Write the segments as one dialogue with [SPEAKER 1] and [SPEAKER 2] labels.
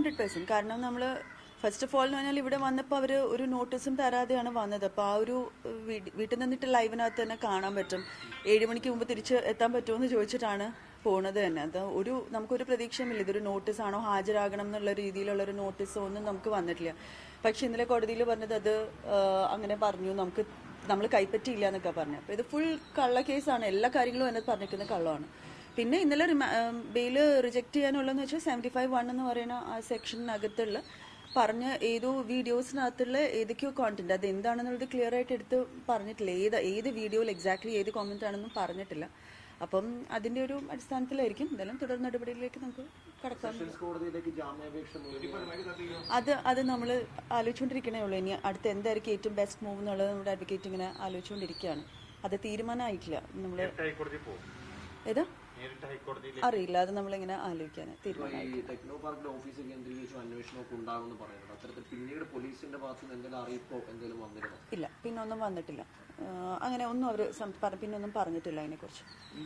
[SPEAKER 1] 100%. കാരണം നമ്മൾ first of all എന്ന് പറഞ്ഞാൽ ഇവിടെ വന്നപ്പോൾ അവർ ഒരു നോട്ടീസും തരാതെയാണ് വന്നത്. അപ്പോൾ ആ ഒരു വീട്ടിൽ നിന്നിട്ട് ലൈവിനകത്ത് തന്നെ കാണാൻ പറ്റും. 7 മണിക്ക് മുമ്പ് തിരിച്ച് എത്താൻ പറ്റുമെന്ന് ചോദിച്ചിട്ടാണ് പോണത് തന്നെ. അത് നമുക്കൊരു പ്രതീക്ഷയുമില്ല, ഇതൊരു നോട്ടീസാണോ, ഹാജരാകണം എന്നുള്ള രീതിയിലുള്ളൊരു നോട്ടീസോ ഒന്നും നമുക്ക് വന്നിട്ടില്ല. പക്ഷെ ഇന്നലെ കോടതിയിൽ പറഞ്ഞത് അത് അങ്ങനെ പറഞ്ഞു, നമ്മൾ കൈപ്പറ്റിയില്ല എന്നൊക്കെ പറഞ്ഞു. അപ്പോൾ ഇത് ഫുൾ കള്ള കേസാണ്, എല്ലാ കാര്യങ്ങളും അതിനകത്ത് പറഞ്ഞിരിക്കുന്ന കള്ളമാണ്. പിന്നെ ഇന്നലെ ബെയില് റിജക്റ്റ് ചെയ്യാനുള്ളതെന്ന് വെച്ചാൽ 75(1) എന്ന് പറയുന്ന ആ സെക്ഷനകത്തുള്ള പറഞ്ഞ ഏതോ വീഡിയോസിനകത്തുള്ള ഏതൊക്കെയോ കോണ്ടന്റ്, അത് എന്താണെന്നുള്ളത് ക്ലിയർ ആയിട്ട് എടുത്ത് പറഞ്ഞിട്ടില്ല. ഏത് വീഡിയോയിൽ എക്സാക്ട്ലി ഏത് കോമന്റ് ആണെന്നും പറഞ്ഞിട്ടില്ല. അപ്പം അതിന്റെ ഒരു അടിസ്ഥാനത്തിലായിരിക്കും എന്തായാലും തുടർ നടപടിയിലേക്ക് നമുക്ക് കടക്കാം. അത് നമ്മൾ ആലോചിച്ചുകൊണ്ടിരിക്കണേ ഉള്ളൂ. ഇനി അടുത്ത് എന്തായിരിക്കും ഏറ്റവും ബെസ്റ്റ് മൂവ് എന്നുള്ളത് നമ്മുടെ അഡ്വക്കേറ്റ് ഇങ്ങനെ ആലോചിച്ചുകൊണ്ടിരിക്കുകയാണ്. അത് തീരുമാനമായിട്ടില്ല. നമ്മൾ ഏതാ അറിയില്ല, അത് നമ്മളിങ്ങനെ ആലോചിക്കാൻ തീരുമാനമായി.
[SPEAKER 2] ടെക്നോ പാർക്കിന്റെ ഓഫീസ് കേന്ദ്രീകരിച്ച് അന്വേഷണമൊക്കെ ഉണ്ടാകുമെന്ന് പറയുന്നത്, അത്തരത്തിൽ പിന്നീട് പോലീസിന്റെ ഭാഗത്ത് നിന്ന് എന്തെങ്കിലും അറിയിപ്പോ എന്തെങ്കിലും വന്നിരുന്നു?
[SPEAKER 1] ഇല്ല, പിന്നെ ഒന്നും വന്നിട്ടില്ല. അങ്ങനെ ഒന്നും അവർ പിന്നൊന്നും പറഞ്ഞിട്ടില്ല അതിനെക്കുറിച്ച്.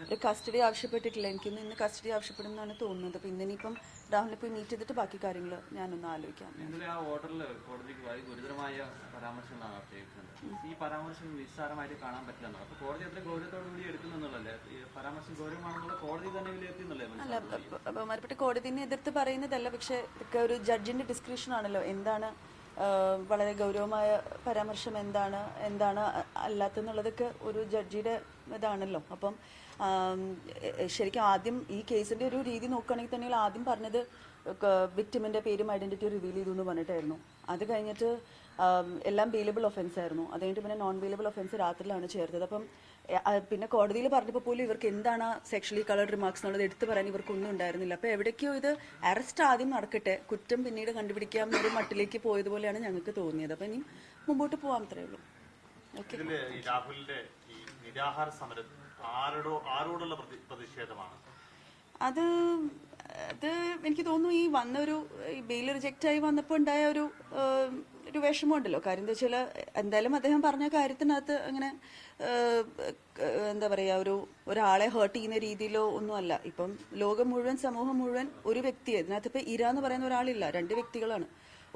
[SPEAKER 1] ഒരു കസ്റ്റഡി ആവശ്യപ്പെട്ടിട്ടില്ല. എനിക്കിന്ന് ഇന്ന് കസ്റ്റഡി ആവശ്യപ്പെടും എന്നാണ് തോന്നുന്നത്. പിന്നെ ഇനിയിപ്പം രാഹുലിനെ പോയി മീറ്റ് ചെയ്തിട്ട് ബാക്കി കാര്യങ്ങൾ ഞാനൊന്ന് ആലോചിക്കാം.
[SPEAKER 3] ആ ഓർഡറിൽ കോടതിക്ക് ഗുരുതരമായ പരാമർശങ്ങളാണ് നടത്തിയിരിക്കുന്നത്. ഈ പരാമർശം നിസ്സാരമായിട്ട് കാണാൻ പറ്റില്ല. അപ്പോൾ കോടതി അത്ര ഗൗരവത്തോടു കൂടി എടുക്കുന്നുള്ളല്ലേ? പരാമർശം ഗൗരവമാണെന്നുള്ള കോടതി തന്നെ വിലയിരുത്തുന്നല്ലേ?
[SPEAKER 1] അല്ല, ബഹുമാനപ്പെട്ട കോടതിനെ എതിർത്ത് പറയുന്നതല്ല. പക്ഷെ ഇതൊക്കെ ഒരു ജഡ്ജിന്റെ ഡിസ്ക്രിപ്ഷൻ ആണല്ലോ. എന്താണ് വളരെ ഗൗരവമായ പരാമർശം, എന്താണ് അല്ലാത്തെന്നുള്ളതൊക്കെ ഒരു ജഡ്ജിയുടെ ഇതാണല്ലോ. അപ്പം ശരിക്കും ആദ്യം ഈ കേസിന്റെ ഒരു രീതി നോക്കുകയാണെങ്കിൽ തന്നെ ആദ്യം പറഞ്ഞത് വിക്ടിമിന്റെ പേരും ഐഡന്റിറ്റി റിവീൽ ചെയ്തു എന്ന് പറഞ്ഞിട്ടായിരുന്നു. അത് കഴിഞ്ഞിട്ട് എല്ലാം ബെയിലബിൾ ഒഫൻസ് ആയിരുന്നു. അത് കഴിഞ്ഞിട്ട് പിന്നെ നോൺ ബെയിലബിൾ ഒഫൻസ് രാത്രിയിലാണ് ചേർത്തത്. അപ്പം പിന്നെ കോടതിയിൽ പറഞ്ഞപ്പോൾ പോലും ഇവർക്ക് എന്താണ് സെക്ഷലി കളർഡ് റിമാർക്സ് എന്നുള്ളത് എടുത്തു പറയാൻ ഇവർക്കൊന്നും ഉണ്ടായിരുന്നില്ല. അപ്പോൾ എവിടേക്കോ ഇത് അറസ്റ്റ് ആദ്യം നടക്കട്ടെ, കുറ്റം പിന്നീട് കണ്ടുപിടിക്കാം എന്നൊരു മട്ടിലേക്ക് പോയതുപോലെയാണ് ഞങ്ങൾക്ക് തോന്നിയത്. അപ്പം ഇനി മുമ്പോട്ട് പോകാൻ അത്രേ ഉള്ളൂ. ഓക്കെ.
[SPEAKER 4] രാഹുലിന്റെ ഈ നിരാഹാര സമരം ആരോടുള്ള പ്രതിഷേധമാണ്?
[SPEAKER 1] അത് എനിക്ക് തോന്നുന്നു ഈ വന്നൊരു ബെയിൽ റിജക്റ്റ് ആയി വന്നപ്പോൾ ഉണ്ടായ ഒരു വിഷമമുണ്ടല്ലോ. കാര്യം എന്താ വെച്ചാൽ എന്തായാലും അദ്ദേഹം പറഞ്ഞ കാര്യത്തിനകത്ത് അങ്ങനെ എന്താ പറയുക, ഒരാളെ ഹേർട്ട് ചെയ്യുന്ന രീതിയിലോ ഒന്നുമല്ല. ഇപ്പം ലോകം മുഴുവൻ, സമൂഹം മുഴുവൻ ഒരു വ്യക്തിയെ, ഇതിനകത്ത് ഇപ്പം ഇര എന്ന് പറയുന്ന ഒരാളില്ല, 2 വ്യക്തികളാണ്.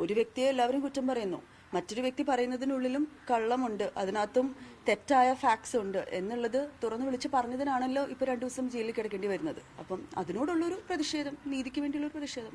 [SPEAKER 1] ഒരു വ്യക്തിയെ എല്ലാവരും കുറ്റം പറയുന്നു, മറ്റൊരു വ്യക്തി പറയുന്നതിനുള്ളിലും കള്ളമുണ്ട്, അതിനകത്തും തെറ്റായ ഫാക്ട്സ് ഉണ്ട് എന്നുള്ളത് തുറന്നു വിളിച്ച് പറഞ്ഞതിനാണല്ലോ ഇപ്പൊ 2 ദിവസം ജയിലിൽ കിടക്കേണ്ടി വരുന്നത്. അപ്പം അതിനോടുള്ളൊരു പ്രതിഷേധം, നീതിക്ക് വേണ്ടിയുള്ളൊരു പ്രതിഷേധം.